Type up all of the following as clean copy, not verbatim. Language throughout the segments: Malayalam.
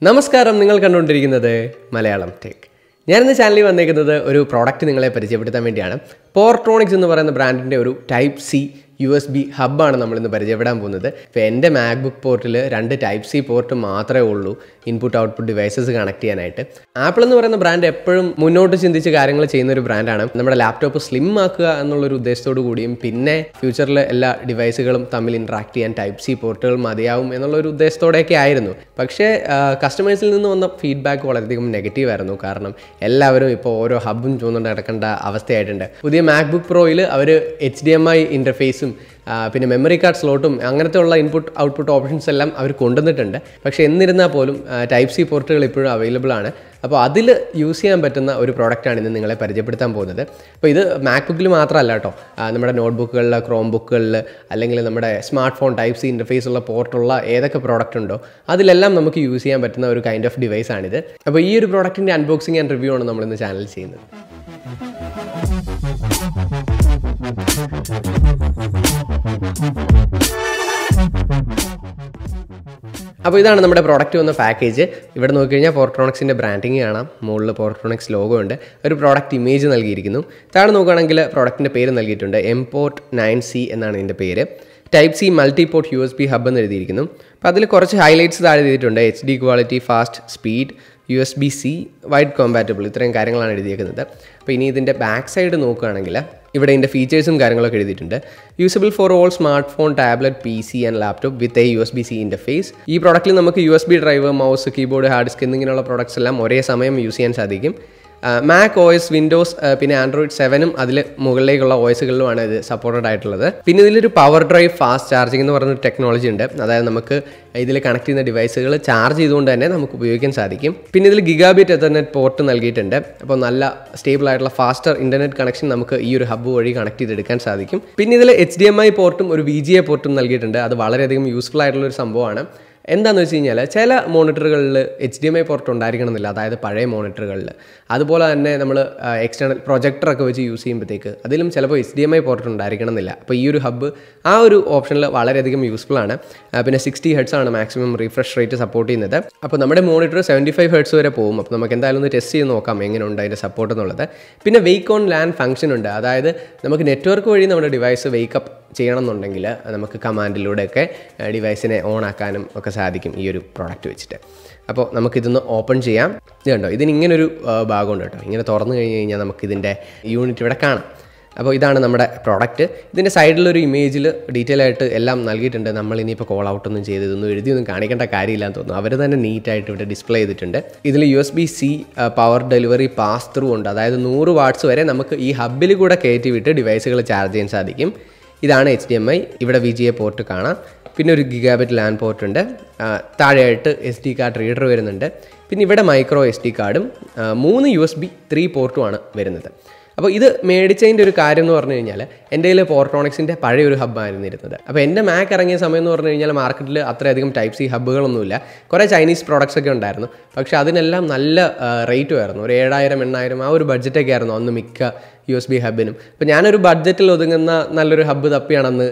നമസ്കാരം, നിങ്ങൾ കണ്ടുകൊണ്ടിരിക്കുന്നത് മലയാളം ടെക്. ഞാനിന്ന് ചാനലിൽ വന്നേക്കുന്നത് ഒരു പ്രോഡക്റ്റ് നിങ്ങളെ പരിചയപ്പെടുത്താൻ വേണ്ടിയാണ്. പോർട്രോണിക്സ് എന്ന് പറയുന്ന ബ്രാൻഡിൻ്റെ ഒരു ടൈപ്പ് സി USB ഹബ്ബാണ് നമ്മളിന്ന് പരിചയപ്പെടാൻ പോകുന്നത്. ഇപ്പോൾ എൻ്റെ മാക്ബുക്ക് പോർട്ടിൽ 2 ടൈപ്പ് സി പോർട്ട് മാത്രമേ ഉള്ളൂ ഇൻപുട്ട് ഔട്ട്പുട്ട് ഡിവൈസസ് കണക്ട് ചെയ്യാനായിട്ട്. ആപ്പിൾ എന്ന് പറയുന്ന ബ്രാൻഡ് എപ്പോഴും മുന്നോട്ട് ചിന്തിച്ച് കാര്യങ്ങൾ ചെയ്യുന്ന ഒരു ബ്രാൻഡാണ്. നമ്മുടെ ലാപ്ടോപ്പ് സ്ലിം ആക്കുക എന്നുള്ളൊരു ഉദ്ദേശത്തോടു കൂടിയും പിന്നെ ഫ്യൂച്ചറിൽ എല്ലാ ഡിവൈസുകളും തമ്മിൽ ഇൻട്രാക്ട് ചെയ്യാൻ ടൈപ്പ് സി പോർട്ടുകൾ മതിയാവും എന്നുള്ളൊരു ഉദ്ദേശത്തോടെയൊക്കെ ആയിരുന്നു. പക്ഷേ കസ്റ്റമേഴ്സിൽ നിന്ന് വന്ന ഫീഡ്ബാക്ക് വളരെയധികം നെഗറ്റീവായിരുന്നു. കാരണം എല്ലാവരും ഇപ്പോൾ ഓരോ ഹബ്ബും ചൂന്നുകൊണ്ട് നടക്കേണ്ട അവസ്ഥയായിട്ടുണ്ട്. പുതിയ മാക്ബുക്ക് പ്രോയിൽ അവർ HDMI ഇൻ്റർഫേസും പിന്നെ മെമ്മറി കാർഡ് സ്ലോട്ടും അങ്ങനത്തെ ഉള്ള ഇൻപുട്ട് ഔട്ട്പുട്ട് ഓപ്ഷൻസ് എല്ലാം അവർ കൊണ്ടുവന്നിട്ടുണ്ട്. പക്ഷേ എന്നിരുന്നാൽ പോലും ടൈപ്പ് സി പോർട്ടുകൾ ഇപ്പോഴും അവൈലബിൾ ആണ്. അപ്പോൾ അതിൽ യൂസ് ചെയ്യാൻ പറ്റുന്ന ഒരു പ്രോഡക്റ്റാണ് ഇന്ന് നിങ്ങളെ പരിചയപ്പെടുത്താൻ പോകുന്നത്. അപ്പോൾ ഇത് മാക്ബുക്കിൽ മാത്രമല്ല കേട്ടോ, നമ്മുടെ നോട്ട്ബുക്കുകളിൽ, ക്രോം ബുക്കുകളിൽ, അല്ലെങ്കിൽ നമ്മുടെ smart phone type C interface ഉള്ള പോർട്ടുള്ള ഏതൊക്കെ പ്രോഡക്റ്റ് ഉണ്ടോ അതിലെല്ലാം നമുക്ക് യൂസ് ചെയ്യാൻ പറ്റുന്ന ഒരു കൈൻഡ് ഓഫ് ഡിവൈസാണിത്. അപ്പോൾ ഈ ഒരു പ്രോഡക്റ്റിൻ്റെ അൺബോക്സിങ് ആൻഡ് റിവ്യൂ ആണ് നമ്മളിന്ന് ചാനൽ ചെയ്യുന്നത്. അപ്പോൾ ഇതാണ് നമ്മുടെ പ്രോഡക്റ്റ് വന്ന പാക്കേജ്. ഇവിടെ നോക്കിക്കഴിഞ്ഞാൽ പോർട്രോണിക്സിൻ്റെ ബ്രാൻഡിങ് കാണാം. മുകളിൽ പോർട്രോണിക്സ് ലോഗോ ഉണ്ട്. ഒരു പ്രോഡക്റ്റ് ഇമേജ് നൽകിയിരിക്കുന്നു. താഴെ നോക്കുകയാണെങ്കിൽ പ്രോഡക്റ്റിൻ്റെ പേര് നൽകിയിട്ടുണ്ട്. Mport 9C എന്നാണ് ഇതിൻ്റെ പേര്. Type C multi port USB hub എന്ന് എഴുതിയിരിക്കുന്നു. അപ്പോൾ അതിൽ കുറച്ച് ഹൈലൈറ്റ്സ് താഴെ എഴുതിയിട്ടുണ്ട്. HD quality, fast speed, USB-C, wide compatible, ഇത്രയും കാര്യങ്ങളാണ് എഴുതിയിരിക്കുന്നത്. അപ്പോൾ ഇനി ഇതിൻ്റെ ബാക്ക് സൈഡ് നോക്കുകയാണെങ്കിൽ ഇവിടെ ഇതിൻ്റെ ഫീച്ചേഴ്സും കാര്യങ്ങളൊക്കെ എഴുതിയിട്ടുണ്ട്. Usable for all smart phone, tablet, PC and laptop with USB-C interface. ഈ പ്രോഡക്റ്റിൽ നമുക്ക് USB drive, mouse, keyboard, hard disk എന്നിങ്ങനെയുള്ള പ്രോഡക്റ്റ്സ് എല്ലാം ഒരേ സമയം യൂസ് ചെയ്യാൻ സാധിക്കും. മാക് OS, വിൻഡോസ്, പിന്നെ ആൻഡ്രോയിഡ് 7 അതിൽ മുകളിലേക്കുള്ള OSകളിലുമാണ് ഇത് സപ്പോർട്ടഡ് ആയിട്ടുള്ളത്. പിന്നെ ഇതിലൊരു പവർ ഡ്രൈവ് ഫാസ്റ്റ് ചാർജിംഗ് എന്ന് പറഞ്ഞൊരു ടെക്നോളജി ഉണ്ട്. അതായത് നമുക്ക് ഇതിൽ കണക്ട് ചെയ്യുന്ന ഡിവൈസുകൾ ചാർജ് ചെയ്തുകൊണ്ട് തന്നെ നമുക്ക് ഉപയോഗിക്കാൻ സാധിക്കും. പിന്നെ ഇതിൽ ഗിഗാബിറ്റ് എത്തർനെറ്റ് പോർട്ട് നൽകിയിട്ടുണ്ട്. അപ്പോൾ നല്ല സ്റ്റേബിൾ ആയിട്ടുള്ള ഫാസ്റ്റർ ഇൻ്റർനെറ്റ് കണക്ഷൻ നമുക്ക് ഈ ഒരു ഹബ്ബ് വഴി കണക്ട് ചെയ്തെടുക്കാൻ സാധിക്കും. പിന്നെ ഇതിൽ HDMI പോർട്ടും ഒരു VGA പോർട്ടും നൽകിയിട്ടുണ്ട്. അത് വളരെയധികം യൂസ്ഫുൾ ആയിട്ടുള്ളൊരു സംഭവമാണ്. എന്താണെന്ന് വെച്ച് കഴിഞ്ഞാൽ ചില മോണിറ്ററുകളിൽ HDMI പോർട്ട് ഉണ്ടായിരിക്കണമെന്നില്ല, അതായത് പഴയ മോണിറ്ററുകളിൽ. അതുപോലെ തന്നെ നമ്മൾ എക്സ്റ്റേണൽ പ്രൊജക്ടറൊക്കെ വെച്ച് യൂസ് ചെയ്യുമ്പോഴത്തേക്ക് അതിലും ചിലപ്പോൾ HDMI പോർട്ട് ഉണ്ടായിരിക്കണമെന്നില്ല. അപ്പോൾ ഈ ഒരു ഹബ്ബ് ആ ഒരു ഓപ്ഷനിൽ വളരെയധികം യൂസ്ഫുൾ ആണ്. പിന്നെ 60 Hz ആണ് മാക്സിമം റീഫ്രഷ് റേറ്റ് സപ്പോർട്ട് ചെയ്യുന്നത്. അപ്പോൾ നമ്മുടെ മോണിറ്റർ 75 Hz വരെ പോകും. അപ്പോൾ നമുക്ക് എന്തായാലും ഒന്ന് ടെസ്റ്റ് ചെയ്ത് നോക്കാം എങ്ങനെയുണ്ട് അതിൻ്റെ സപ്പോർട്ട് എന്നുള്ളത്. പിന്നെ വെയ്ക്ക് ഓൺ ലാൻ ഫംഗ്ഷൻ ഉണ്ട്. അതായത് നമുക്ക് നെറ്റ്വർക്ക് വഴി നമ്മുടെ ഡിവൈസ് വെയ്ക്കപ്പ് ചെയ്യണമെന്നുണ്ടെങ്കിൽ നമുക്ക് കമാൻഡിലൂടെയൊക്കെ ഡിവൈസിനെ ഓൺ ആക്കാനും ഒക്കെ സാധിക്കും ഈ ഒരു പ്രോഡക്റ്റ് വെച്ചിട്ട്. അപ്പോൾ നമുക്കിതൊന്ന് ഓപ്പൺ ചെയ്യാം. ഇത് കണ്ടോ, ഇതിനിങ്ങനൊരു ഭാഗമുണ്ട് കേട്ടോ. ഇങ്ങനെ തുറന്നു കഴിഞ്ഞ് കഴിഞ്ഞാൽ നമുക്കിതിൻ്റെ യൂണിറ്റ് ഇവിടെ കാണാം. അപ്പോൾ ഇതാണ് നമ്മുടെ പ്രോഡക്റ്റ്. ഇതിൻ്റെ സൈഡിലൊരു ഇമേജിൽ ഡീറ്റെയിൽ ആയിട്ട് എല്ലാം നൽകിയിട്ടുണ്ട്. നമ്മൾ ഇനിയിപ്പോൾ കോൾ ഔട്ടൊന്നും ചെയ്തതൊന്നും എഴുതിയൊന്നും കാണിക്കേണ്ട കാര്യമില്ലാന്ന് തോന്നുന്നു. അവർ തന്നെ നീറ്റായിട്ട് ഇവിടെ ഡിസ്പ്ലേ ചെയ്തിട്ടുണ്ട്. ഇതിൽ USB-C power delivery pass through ഉണ്ട്. അതായത് 100 വാട്ട്സ് വരെ നമുക്ക് ഈ ഹബ്ബിൽ കൂടെ കയറ്റി വിട്ട് ഡിവൈസുകൾ ചാർജ് ചെയ്യാൻ സാധിക്കും. ഇതാണ് HDMI. ഇവിടെ VGA പോർട്ട് കാണാം. പിന്നെ ഒരു ഗിഗാബിറ്റ് ലാൻ പോർട്ട് ഉണ്ട്. താഴെയായിട്ട് SD കാർഡ് റീഡർ വരുന്നുണ്ട്. പിന്നെ ഇവിടെ മൈക്രോ SD കാർഡും 3 USB 3 പോർട്ടുമാണ് വരുന്നത്. അപ്പോൾ ഇത് മേടിച്ചതിൻ്റെ ഒരു കാര്യം എന്ന് പറഞ്ഞു കഴിഞ്ഞാൽ എൻ്റെ കയ്യിൽ പോർട്രോണിക്സിൻ്റെ പഴയൊരു ഹബ്ബായിരുന്നു ഇരുന്നത്. അപ്പോൾ എൻ്റെ മാക് ഇറങ്ങിയ സമയം എന്ന് പറഞ്ഞു കഴിഞ്ഞാൽ മാർക്കറ്റിൽ അത്രയധികം ടൈപ്പ് സി ഹബ്ബുകളൊന്നുമില്ല. കുറേ ചൈനീസ് പ്രോഡക്ട്സ് ഒക്കെ ഉണ്ടായിരുന്നു. പക്ഷേ അതിനെല്ലാം നല്ല റേറ്റും ആയിരുന്നു. ഒരു 7000, 8000 ആ ഒരു ബഡ്ജറ്റൊക്കെ ആയിരുന്നു അന്ന് മിക്ക USB ഹബ്ബിനും. അപ്പോൾ ഞാനൊരു ബഡ്ജറ്റിൽ ഒതുങ്ങുന്ന നല്ലൊരു ഹബ്ബ് തപ്പിയാണെന്ന്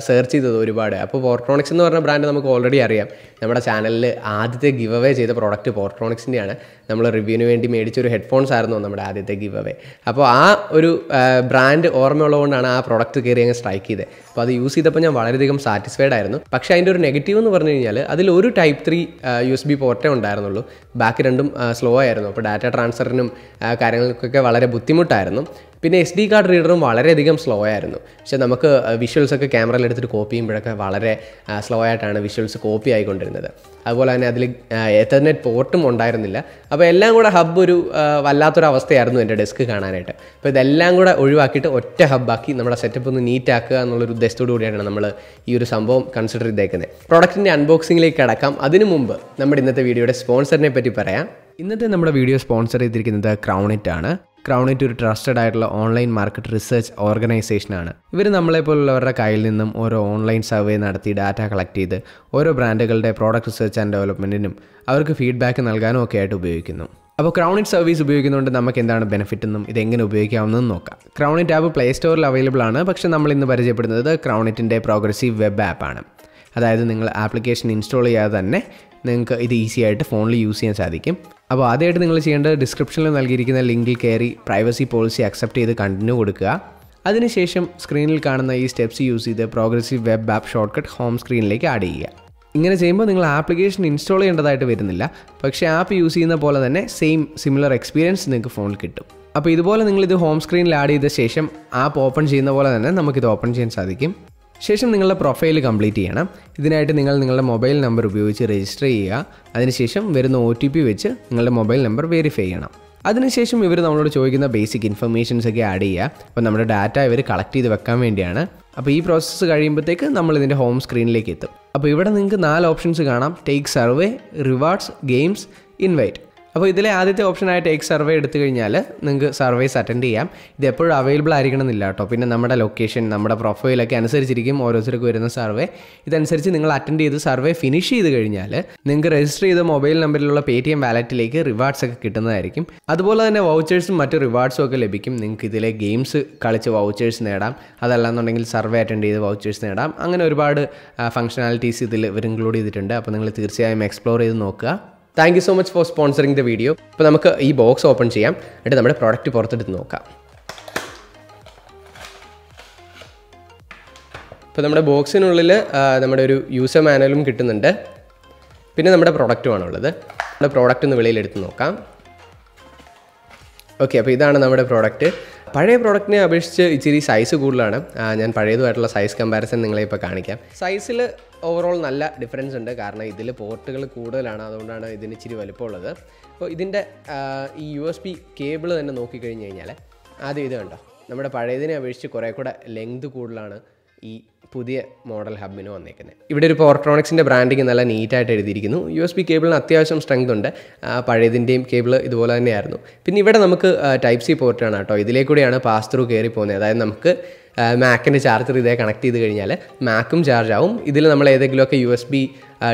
സെർച്ച് ചെയ്തത് ഒരുപാട്. അപ്പോൾ പോർട്രോണിക്സ് എന്ന് പറഞ്ഞ ബ്രാൻഡ് നമുക്ക് ഓൾറെഡി അറിയാം. നമ്മുടെ ചാനലിൽ ആദ്യത്തെ ഗിവ് അവേ ചെയ്ത പ്രോഡക്റ്റ് പോർട്രോണിക്സിൻ്റെയാണ്. നമ്മൾ റിവ്യൂവിന് വേണ്ടി മേടിച്ചൊരു ഹെഡ്ഫോൺസ് ആയിരുന്നു നമ്മുടെ ആദ്യത്തെ ഗിവ് അവേ. അപ്പോൾ ആ ഒരു ബ്രാൻഡ് ഓർമ്മയുള്ളതുകൊണ്ടാണ് ആ പ്രോഡക്റ്റ് കയറി അങ്ങ് സ്ട്രൈക്ക് ചെയ്തത്. അപ്പോൾ അത് യൂസ് ചെയ്തപ്പോൾ ഞാൻ വളരെയധികം സാറ്റിസ്ഫൈഡ് ആയിരുന്നു. പക്ഷേ അതിൻ്റെ ഒരു നെഗറ്റീവ് എന്ന് പറഞ്ഞു കഴിഞ്ഞാൽ അതിൽ ഒരു ടൈപ്പ് 3 USB പോർട്ടേ ഉണ്ടായിരുന്നുള്ളൂ. ബാക്കി രണ്ടും സ്ലോ ആയിരുന്നു. അപ്പോൾ ഡാറ്റ ട്രാൻസ്ഫറിനും കാര്യങ്ങൾക്കൊക്കെ വളരെ ബുദ്ധിമുട്ടായിരുന്നു. പിന്നെ SD കാർഡ് റീഡറും വളരെയധികം സ്ലോ ആയിരുന്നു. പക്ഷേ നമുക്ക് വിഷ്വൽസൊക്കെ ക്യാമറയിൽ എടുത്തിട്ട് കോപ്പി ചെയ്യുമ്പോഴൊക്കെ വളരെ സ്ലോ ആയിട്ടാണ് വിഷ്വൽസ് കോപ്പി ആയിക്കൊണ്ടിരുന്നത്. അതുപോലെ തന്നെ അതിൽ എത്തർനെറ്റ് പോർട്ടും ഉണ്ടായിരുന്നില്ല. അപ്പോൾ എല്ലാം കൂടെ ഹബ്ബ് ഒരു വല്ലാത്തൊരവസ്ഥയായിരുന്നു എൻ്റെ ഡെസ്ക് കാണാനായിട്ട്. അപ്പോൾ ഇതെല്ലാം കൂടെ ഒഴിവാക്കിയിട്ട് ഒറ്റ ഹബ്ബാക്കി നമ്മുടെ സെറ്റപ്പ് ഒന്ന് നീറ്റ് ആക്കുക എന്നുള്ളൊരു ഉദ്ദേശത്തോടു കൂടിയാണ് നമ്മൾ ഈ ഒരു സംഭവം കൺസിഡർ ചെയ്തേക്കുന്നത്. പ്രോഡക്റ്റിൻ്റെ അൺബോക്സിങ്ങിലേക്ക് കടക്കാം. അതിനു മുമ്പ് നമ്മുടെ ഇന്നത്തെ വീഡിയോയുടെ സ്പോൺസറിനെ പറ്റി പറയാം. ഇന്നത്തെ നമ്മുടെ വീഡിയോ സ്പോൺസർ ചെയ്തിരിക്കുന്നത് Crownit ആണ്. Crownit ഒരു ട്രസ്റ്റഡ് ആയിട്ടുള്ള ഓൺലൈൻ മാർക്കറ്റ് റിസർച്ച് ഓർഗനൈസേഷനാണ്. ഇവർ നമ്മളെപ്പോലുള്ളവരുടെ കയ്യിൽ നിന്നും ഓരോ ഓൺലൈൻ സർവേ നടത്തി ഡാറ്റ കളക്ട് ചെയ്ത് ഓരോ ബ്രാൻഡുകളുടെ പ്രോഡക്റ്റ് റിസർച്ച് ആൻഡ് ഡെവലപ്മെൻറ്റിനും അവർക്ക് ഫീഡ്ബാക്ക് നൽകാനും ഒക്കെ ആയിട്ട് ഉപയോഗിക്കുന്നു. അപ്പോൾ Crownit സർവീസ് ഉപയോഗിക്കുന്നതുകൊണ്ട് നമുക്ക് എന്താണ് ബെനിഫിറ്റ് എന്നും ഇതെങ്ങനെ ഉപയോഗിക്കാമെന്നും നോക്കാം. Crownit ആപ്പ് പ്ലേ സ്റ്റോറിൽ അവൈലബിൾ ആണ്. പക്ഷേ നമ്മൾ ഇന്ന് പരിചയപ്പെടുന്നത് Crownitൻ്റെ പ്രോഗ്രസീവ് വെബ് ആപ്പാണ്. അതായത് നിങ്ങൾ ആപ്ലിക്കേഷൻ ഇൻസ്റ്റാൾ ചെയ്യാതെ തന്നെ നിങ്ങൾക്ക് ഇത് ഈസി ആയിട്ട് ഫോണിൽ യൂസ് ചെയ്യാൻ സാധിക്കും. അപ്പോൾ ആദ്യമായിട്ട് നിങ്ങൾ ചെയ്യേണ്ടത് ഡിസ്ക്രിപ്ഷനിൽ നൽകിയിരിക്കുന്ന ലിങ്കിൽ കയറി പ്രൈവസി പോളിസി അക്സെപ്റ്റ് ചെയ്ത് കണ്ടിന്യൂ കൊടുക്കുക. അതിനുശേഷം സ്ക്രീനിൽ കാണുന്ന ഈ സ്റ്റെപ്സ് യൂസ് ചെയ്ത് progressive web app shortcut home സ്ക്രീനിലേക്ക് ആഡ് ചെയ്യുക. ഇങ്ങനെ ചെയ്യുമ്പോൾ നിങ്ങൾ ആപ്ലിക്കേഷൻ ഇൻസ്റ്റാൾ ചെയ്യേണ്ടതായിട്ട് വരുന്നില്ല, പക്ഷേ ആപ്പ് യൂസ് ചെയ്യുന്ന പോലെ തന്നെ സിമിലർ എക്സ്പീരിയൻസ് നിങ്ങൾക്ക് ഫോണിൽ കിട്ടും. അപ്പോൾ ഇതുപോലെ നിങ്ങളിത് ഹോം സ്ക്രീനിൽ ആഡ് ചെയ്ത ശേഷം ആപ്പ് ഓപ്പൺ ചെയ്യുന്ന പോലെ തന്നെ നമുക്കിത് ഓപ്പൺ ചെയ്യാൻ സാധിക്കും. ശേഷം നിങ്ങളുടെ പ്രൊഫൈൽ കംപ്ലീറ്റ് ചെയ്യണം. ഇതിനായിട്ട് നിങ്ങൾ നിങ്ങളുടെ മൊബൈൽ നമ്പർ ഉപയോഗിച്ച് രജിസ്റ്റർ ചെയ്യുക. അതിനുശേഷം വരുന്ന OTP വെച്ച് നിങ്ങളുടെ മൊബൈൽ നമ്പർ വെരിഫൈ ചെയ്യണം. അതിനുശേഷം ഇവർ നമ്മളോട് ചോദിക്കുന്ന ബേസിക് ഇൻഫർമേഷൻസ് ഒക്കെ ആഡ് ചെയ്യുക. അപ്പോൾ നമ്മുടെ ഡാറ്റ ഇവർ കളക്ട് ചെയ്ത് വെക്കാൻ വേണ്ടിയാണ്. അപ്പോൾ ഈ പ്രോസസ്സ് കഴിയുമ്പോഴത്തേക്ക് നമ്മൾ ഇതിൻ്റെ ഹോം സ്ക്രീനിലേക്ക് എത്തും. അപ്പോൾ ഇവിടെ നിങ്ങൾക്ക് 4 ഓപ്ഷൻസ് കാണാം: take survey, rewards, games, invite. അപ്പോൾ ഇതിലെ ആദ്യത്തെ ഓപ്ഷനായിട്ട് ടേക്ക് സർവേ എടുത്തു കഴിഞ്ഞാൽ നിങ്ങൾക്ക് സർവേസ് അറ്റൻഡ് ചെയ്യാം. ഇത് എപ്പോഴും അവൈലബിൾ ആയിരിക്കണം എന്നില്ല കേട്ടോ. പിന്നെ നമ്മുടെ ലൊക്കേഷൻ, നമ്മുടെ പ്രൊഫൈലൊക്കെ അനുസരിച്ചിരിക്കും ഓരോരുത്തർക്ക് വരുന്ന സർവേ. ഇതനുസരിച്ച് നിങ്ങൾ അറ്റൻഡ് ചെയ്ത് സർവേ ഫിനിഷ് ചെയ്ത് കഴിഞ്ഞാൽ നിങ്ങൾക്ക് രജിസ്റ്റർ ചെയ്ത മൊബൈൽ നമ്പറിലുള്ള Paytm വാലറ്റിലേക്ക് റിവാർഡ്സ് ഒക്കെ കിട്ടുന്നതായിരിക്കും. അതുപോലെ തന്നെ വൗച്ചേഴ്സും മറ്റ് റിവാർഡ്സും ഒക്കെ ലഭിക്കും. നിങ്ങൾക്ക് ഇതിലെ ഗെയിംസ് കളിച്ച് വൗച്ചേഴ്സ് നേടാം, അതല്ലാന്നുണ്ടെങ്കിൽ സർവേ അറ്റൻഡ് ചെയ്ത് വൗച്ചേഴ്സ് നേടാം. അങ്ങനെ ഒരുപാട് ഫംഗ്ഷനാലിറ്റീസ് ഇതിൽ ഇവർ ഇൻക്ലൂഡ് ചെയ്തിട്ടുണ്ട്. അപ്പോൾ നിങ്ങൾ തീർച്ചയായും എക്സ്പ്ലോർ ചെയ്ത് നോക്കുക. Thank you so much for sponsoring the video. അപ്പോൾ നമുക്ക് ഈ ബോക്സ് ഓപ്പൺ ചെയ്യാം, എന്നിട്ട് നമ്മുടെ പ്രോഡക്റ്റ് പുറത്തെടുത്ത് നോക്കാം. ഇപ്പോൾ നമ്മുടെ ബോക്സിനുള്ളിൽ നമ്മുടെ ഒരു യൂസർ മാനുവലും കിട്ടുന്നുണ്ട്, പിന്നെ നമ്മുടെ പ്രോഡക്റ്റുമാണുള്ളത്. നമ്മുടെ പ്രോഡക്റ്റ് ഒന്ന് വെളിയിലെടുത്ത് നോക്കാം. ഓക്കെ, അപ്പോൾ ഇതാണ് നമ്മുടെ പ്രോഡക്റ്റ്. പഴയ പ്രോഡക്റ്റിനെ അപേക്ഷിച്ച് ഇച്ചിരി സൈസ് കൂടുതലാണ്. ഞാൻ പഴയതുമായിട്ടുള്ള സൈസ് കമ്പാരിസൺ നിങ്ങളെ ഇപ്പോൾ കാണിക്കാം. സൈസിൽ ഓവറോൾ നല്ല ഡിഫറൻസ് ഉണ്ട്, കാരണം ഇതിൽ പോർട്ടുകൾ കൂടുതലാണ്, അതുകൊണ്ടാണ് ഇതിന് ഇച്ചിരി വലുപ്പമുള്ളത്. അപ്പോൾ ഇതിൻ്റെ ഈ USB കേബിൾ തന്നെ നോക്കിക്കഴിഞ്ഞ് കഴിഞ്ഞാൽ ആദ്യം ഇത് കണ്ടോ, നമ്മുടെ പഴയതിനെ അപേക്ഷിച്ച് കുറേ കൂടെ ലെങ്ത് കൂടുതലാണ് ഈ പുതിയ മോഡൽ ഹബിന് വന്നേക്കുന്നത്. ഇവിടെ ഒരു പോർട്രോണിക്സിൻ്റെ ബ്രാൻഡിങ് നല്ല നീറ്റായിട്ട് എഴുതിയിരിക്കുന്നു. USB കേബിളിന് അത്യാവശ്യം സ്ട്രെങ്ത് ഉണ്ട്. പഴയതിൻ്റെയും കേബിൾ ഇതുപോലെ തന്നെയായിരുന്നു. പിന്നെ ഇവിടെ നമുക്ക് Type C പോർട്ടാണ് കേട്ടോ. ഇതിലേക്കൂടെയാണ് പാസ് ത്രൂ കയറി പോകുന്നത്. അതായത് നമുക്ക് മാക്കിൻ്റെ ചാർജർ ഇതേ കണക്ട് ചെയ്ത് കഴിഞ്ഞാൽ മാക്കും ചാർജ് ആവും. ഇതിൽ നമ്മൾ ഏതെങ്കിലുമൊക്കെ USB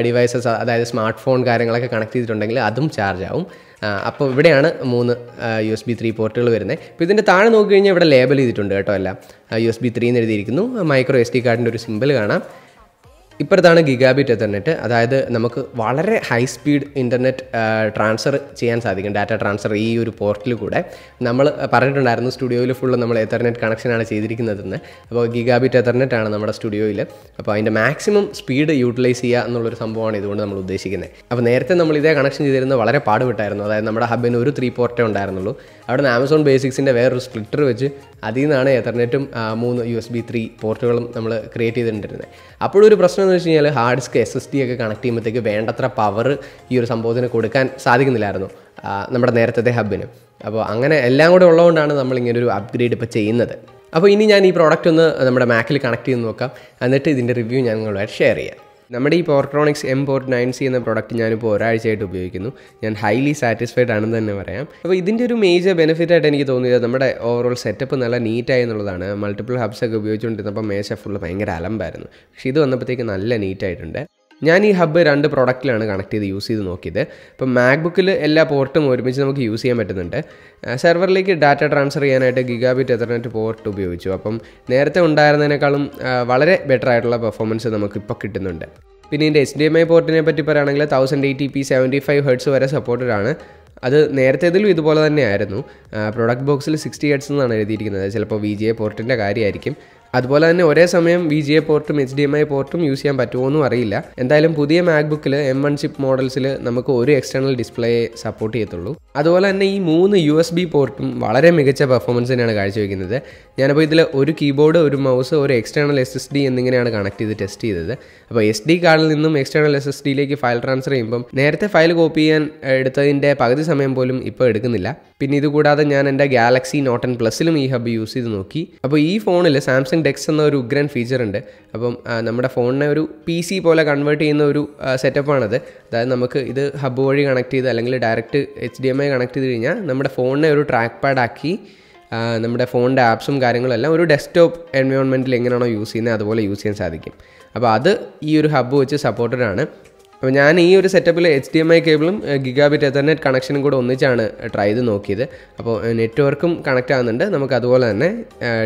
ഡിവൈസസ്, അതായത് സ്മാർട്ട് ഫോൺ കാര്യങ്ങളൊക്കെ കണക്ട് ചെയ്തിട്ടുണ്ടെങ്കിൽ അതും ചാർജ് ആവും. അപ്പോൾ ഇവിടെയാണ് 3 USB 3 പോർട്ടുകൾ വരുന്നത്. അപ്പോൾ ഇതിൻ്റെ താഴെ നോക്കി കഴിഞ്ഞാൽ ഇവിടെ ലേബൽ ചെയ്തിട്ടുണ്ട് കേട്ടോ, എല്ലാം USB 3 എന്ന് എഴുതിയിരിക്കുന്നു. മൈക്രോ SD കാർഡിൻ്റെ ഒരു സിമ്പിൾ കാണാം. ഇപ്പുറത്താണ് ഗിഗാബിറ്റ് എത്തർനെറ്റ്, അതായത് നമുക്ക് വളരെ ഹൈ സ്പീഡ് ഇൻ്റർനെറ്റ് ട്രാൻസ്ഫർ ചെയ്യാൻ സാധിക്കും, ഡാറ്റ ട്രാൻസ്ഫർ ഈ ഒരു പോർട്ടിൽ കൂടെ. നമ്മൾ പറഞ്ഞിട്ടുണ്ടായിരുന്നു സ്റ്റുഡിയോയിൽ ഫുള്ള് നമ്മൾ എത്തർനെറ്റ് കണക്ഷനാണ് ചെയ്തിരിക്കുന്നതെന്ന്. അപ്പോൾ ഗിഗാബിറ്റ് എത്തർനെറ്റ് ആണ് നമ്മുടെ സ്റ്റുഡിയോയിൽ. അപ്പോൾ അതിൻ്റെ മാക്സിമം സ്പീഡ് യൂട്ടിലൈസ് ചെയ്യുക എന്നുള്ളൊരു സംഭവമാണ് ഇതുകൊണ്ട് നമ്മൾ ഉദ്ദേശിക്കുന്നത്. അപ്പോൾ നേരത്തെ നമ്മൾ ഇതേ കണക്ഷൻ ചെയ്തിരുന്നത് വളരെ പാടുപെട്ടായിരുന്നു. അതായത് നമ്മുടെ ഹബിന് ഒരു 3 പോർട്ടേ ഉണ്ടായിരുന്നുള്ളൂ. അവിടെ നിന്ന് ആമസോൺ ബേസിക്സിൻ്റെ വേറൊരു സ്പ്ലിറ്റർ വെച്ച് അതിൽ നിന്നാണ് എത്തർനെറ്റും 3 USB 3 പോർട്ടുകളും നമ്മൾ ക്രിയേറ്റ് ചെയ്തിട്ടുണ്ടിരുന്നത്. അപ്പോഴൊരു പ്രശ്നം എന്ന് വെച്ച് കഴിഞ്ഞാൽ ഹാർഡ് ഡിസ്ക് SSD ഒക്കെ കണക്ട് ചെയ്യുമ്പോഴത്തേക്ക് വേണ്ടത്ര പവർ ഈ ഒരു സംഭവത്തിന് കൊടുക്കാൻ സാധിക്കുന്നില്ലായിരുന്നു നമ്മുടെ നേരത്തെ ഹബിന്. അപ്പോൾ അങ്ങനെ എല്ലാം കൂടെ ഉള്ളതുകൊണ്ടാണ് നമ്മളിങ്ങനെ ഒരു അപ്ഗ്രേഡ് ഇപ്പോൾ ചെയ്യുന്നത്. അപ്പോൾ ഇനി ഞാൻ ഈ പ്രോഡക്റ്റ് ഒന്ന് നമ്മുടെ മാക്കിൽ കണക്ട് ചെയ്ത് നോക്കാം, എന്നിട്ട് ഇതിൻ്റെ റിവ്യൂ ഞാൻ നിങ്ങളുമായിട്ട് ഷെയർ ചെയ്യാം. നമ്മുടെ ഈ Portronics Mport 9C എന്ന പ്രോഡക്റ്റ് ഞാനിപ്പോൾ ഒരാഴ്ചയായിട്ട് ഉപയോഗിക്കുന്നു. ഞാൻ ഹൈലി സാറ്റിസ്ഫൈഡ് ആണെന്ന് തന്നെ പറയാം. അപ്പോൾ ഇതിൻ്റെ ഒരു മേജർ ബെനിഫിറ്റായിട്ട് എനിക്ക് തോന്നിയത് നമ്മുടെ ഓവറോൾ സെറ്റപ്പ് നല്ല നീറ്റായി എന്നുള്ളതാണ്. മൾട്ടിപ്പിൾ ഹബ്സ് ഒക്കെ ഉപയോഗിച്ചുകൊണ്ടിരുന്നപ്പോൾ മേശ ഫുള്ള് ഭയങ്കര അലമ്പായിരുന്നു. പക്ഷേ ഇത് വന്നപ്പോഴത്തേക്ക് നല്ല നീറ്റായിട്ടുണ്ട്. ഞാൻ ഈ ഹബ്ബ് 2 പ്രോഡക്റ്റിലാണ് കണക്ട് ചെയ്ത് യൂസ് ചെയ്ത് നോക്കിയത്. ഇപ്പം മാക്ബുക്കിൽ എല്ലാ പോർട്ടും ഒരുമിച്ച് നമുക്ക് യൂസ് ചെയ്യാൻ പറ്റുന്നുണ്ട്. സെർവറിലേക്ക് ഡാറ്റ ട്രാൻസ്ഫർ ചെയ്യാനായിട്ട് ഗിഗാബിറ്റ് എത്തർനെറ്റ് പോർട്ട് ഉപയോഗിച്ചു. അപ്പം നേരത്തെ ഉണ്ടായിരുന്നതിനേക്കാളും വളരെ ബെറ്റർ ആയിട്ടുള്ള പെർഫോമൻസ് നമുക്കിപ്പോൾ കിട്ടുന്നുണ്ട്. പിന്നെ ഇതിൻ്റെ HDMI പോർട്ടിനെ പറ്റി പറയുകയാണെങ്കിൽ 1080p 75 Hz വരെ സപ്പോർട്ടഡ് ആണ്. അത് നേരത്തേതിലും ഇതുപോലെ തന്നെയായിരുന്നു. പ്രൊഡക്റ്റ് ബോക്സിൽ 60 Hz എന്നാണ് എഴുതിയിരിക്കുന്നത്. ചിലപ്പോൾ VGA പോർട്ടിൻ്റെ കാര്യമായിരിക്കും. അതുപോലെ തന്നെ ഒരേ സമയം VGA പോർട്ടും HDMI പോർട്ടും യൂസ് ചെയ്യാൻ പറ്റുമോയെന്നും അറിയില്ല. എന്തായാലും പുതിയ മാക്ബുക്കിൽ M1 ചിപ്പ് മോഡൽസിൽ നമുക്ക് ഒരു എക്സ്റ്റേണൽ ഡിസ്പ്ലേ സപ്പോർട്ട് ചെയ്യത്തുള്ളൂ. അതുപോലെ തന്നെ ഈ 3 USB പോർട്ടും വളരെ മികച്ച പെർഫോമൻസ് തന്നെയാണ് കാഴ്ചവെക്കുന്നത്. ഞാനപ്പോൾ ഇതിൽ ഒരു കീബോർഡ്, ഒരു മൗസ്, ഒരു എക്സ്റ്റേണൽ SSD എന്നിങ്ങനെയാണ് കണക്ട് ചെയ്ത് ടെസ്റ്റ് ചെയ്തത്. അപ്പോൾ SD കാർഡിൽ നിന്നും എക്സ്റ്റേണൽ SSDയിലേക്ക് ഫയൽ ട്രാൻസ്ഫർ ചെയ്യുമ്പം നേരത്തെ ഫയൽ കോപ്പി ചെയ്യാൻ എടുത്തതിൻ്റെ പകുതി സമയം പോലും ഇപ്പോൾ എടുക്കുന്നില്ല. പിന്നെ ഇതുകൂടാതെ ഞാൻ എൻ്റെ ഗാലക്സി നോട്ട് 10 പ്ലസിലും ഈ ഹബ് യൂസ് ചെയ്ത് നോക്കി. അപ്പോൾ ഈ ഫോണിൽ സാംസങ് ഡെക്സ് എന്ന ഒരു ഉഗ്രൻ ഫീച്ചർ ഉണ്ട്. അപ്പം നമ്മുടെ ഫോണിനെ ഒരു PC പോലെ കൺവേർട്ട് ചെയ്യുന്ന ഒരു സെറ്റപ്പാണത്. അതായത് നമുക്ക് ഇത് ഹബ്ബ് വഴി കണക്ട് ചെയ്ത് അല്ലെങ്കിൽ ഡയറക്റ്റ് HDMI കണക്ട് ചെയ്ത് കഴിഞ്ഞാൽ നമ്മുടെ ഫോണിനെ ഒരു ട്രാക്ക് പാഡ് ആക്കി നമ്മുടെ ഫോണിൻ്റെ ആപ്സും കാര്യങ്ങളും എല്ലാം ഒരു ഡെസ്ക്ടോപ്പ് എൻവയോൺമെൻറ്റിൽ എങ്ങനെയാണോ യൂസ് ചെയ്യുന്നത് അതുപോലെ യൂസ് ചെയ്യാൻ സാധിക്കും. അപ്പോൾ അത് ഈ ഒരു ഹബ്ബ് വെച്ച് സപ്പോർട്ടഡ് ആണ്. അപ്പോൾ ഞാൻ ഈ ഒരു സെറ്റപ്പിൽ HDMI കേബിളും ഗിഗാബിറ്റ് എത്തർനെറ്റ് കണക്ഷനും കൂടെ ഒന്നിച്ചാണ് ട്രൈ ചെയ്ത് നോക്കിയത്. അപ്പോൾ നെറ്റ്വർക്കും കണക്റ്റ് ആകുന്നുണ്ട്, നമുക്ക് അതുപോലെ തന്നെ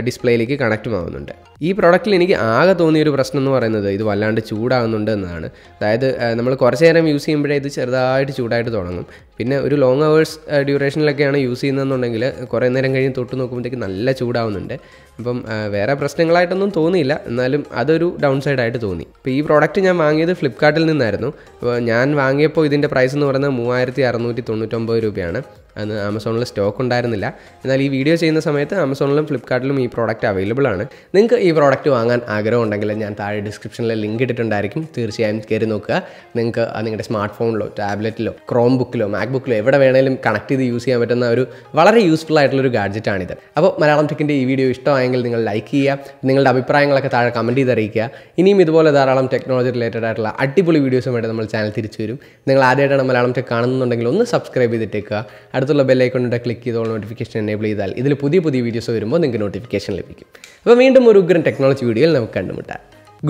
ഡിസ്പ്ലേയിലേക്ക് കണക്റ്റും ആവുന്നുണ്ട്. ഈ പ്രോഡക്റ്റിൽ എനിക്ക് ആകെ തോന്നിയൊരു പ്രശ്നം എന്ന് പറയുന്നത് ഇത് വല്ലാണ്ട് ചൂടാകുന്നുണ്ട് എന്നതാണ്. അതായത് നമ്മൾ കുറച്ച് നേരം യൂസ് ചെയ്യുമ്പോഴേ ഇത് ചെറുതായിട്ട് ചൂടായിട്ട് തുടങ്ങും. പിന്നെ ഒരു ലോങ് അവേഴ്സ് ഡ്യൂറേഷനിലൊക്കെയാണ് യൂസ് ചെയ്യുന്നതെന്നുണ്ടെങ്കിൽ കുറേ നേരം കഴിഞ്ഞ് തൊട്ട് നോക്കുമ്പോഴത്തേക്ക് നല്ല ചൂടാവുന്നുണ്ട്. അപ്പം വേറെ പ്രശ്നങ്ങളായിട്ടൊന്നും തോന്നിയില്ല, എന്നാലും അതൊരു ഡൗൺ സൈഡായിട്ട് തോന്നി. ഇപ്പോൾ ഈ പ്രോഡക്റ്റ് ഞാൻ വാങ്ങിയത് ഫ്ലിപ്കാർട്ടിൽ നിന്നായിരുന്നു. അപ്പോൾ ഞാൻ വാങ്ങിയപ്പോൾ ഇതിൻ്റെ പ്രൈസ് എന്ന് പറയുന്നത് 3699 രൂപയാണ്. അന്ന് ആമസോണിൽ സ്റ്റോക്ക് ഉണ്ടായിരുന്നില്ല. എന്നാൽ ഈ വീഡിയോ ചെയ്യുന്ന സമയത്ത് ആമസോണിലും ഫ്ലിപ്കാർട്ടിലും ഈ പ്രോഡക്റ്റ് അവൈലബിൾ ആണ്. നിങ്ങൾക്ക് ഈ പ്രോഡക്റ്റ് വാങ്ങാൻ ആഗ്രഹമുണ്ടെങ്കിൽ ഞാൻ താഴെ ഡിസ്ക്രിപ്ഷനിൽ ലിങ്ക് ഇട്ടിട്ടുണ്ടായിരിക്കും. തീർച്ചയായും കയറി നോക്കുക. നിങ്ങൾക്ക് നിങ്ങളുടെ സ്മാർട്ട് ഫോണിലോ ടാബ്ലറ്റിലോ ക്രോം ബുക്കിലോ മാക്ബുക്കിലോ എവിടെ വേണമെങ്കിലും കണക്ട് ചെയ്ത് യൂസ് ചെയ്യാൻ പറ്റുന്ന ഒരു വളരെ യൂസ്ഫുൾ ആയിട്ടുള്ളൊരു ഗാഡ്ജറ്റാണിത്. അപ്പോൾ മലയാളം ടെക്കിൻ്റെ ഈ വീഡിയോ ഇഷ്ടമായെങ്കിൽ നിങ്ങൾ ലൈക്ക് ചെയ്യുക, നിങ്ങളുടെ അഭിപ്രായങ്ങളൊക്കെ താഴെ കമൻറ്റ് ചെയ്ത് അറിയിക്കുക. ഇനിയും ഇതുപോലെ ധാരാളം ടെക്നോളജി റിലേറ്റഡ് ആയിട്ടുള്ള അടിപൊളി വീഡിയോസുമായിട്ട് നമ്മൾ ചാനൽ തിരിച്ചു വരും. നിങ്ങൾ ആദ്യമായിട്ടാണ് മലയാളം ടെക് കാണുന്നുണ്ടെങ്കിൽ ഒന്ന് സബ്സ്ക്രൈബ് ചെയ്തിട്ടേക്കുക. അടുത്തുള്ള ബെല്ലൈക്കണിൻ്റെ ക്ലിക്ക് ചെയ്തോൾ നോട്ടിഫിക്കേഷൻ എനേബിൾ ചെയ്താൽ ഇതിൽ പുതിയ വീഡിയോസ് വരുമ്പോൾ നിങ്ങൾക്ക് നോട്ടിഫിക്കേഷൻ ലഭിക്കും. അപ്പോൾ വീണ്ടും ഒരു ഉഗ്രൻ ടെക്നോളജി വീഡിയോയിൽ നമുക്ക് കണ്ടുമുട്ടാം.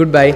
Good bye.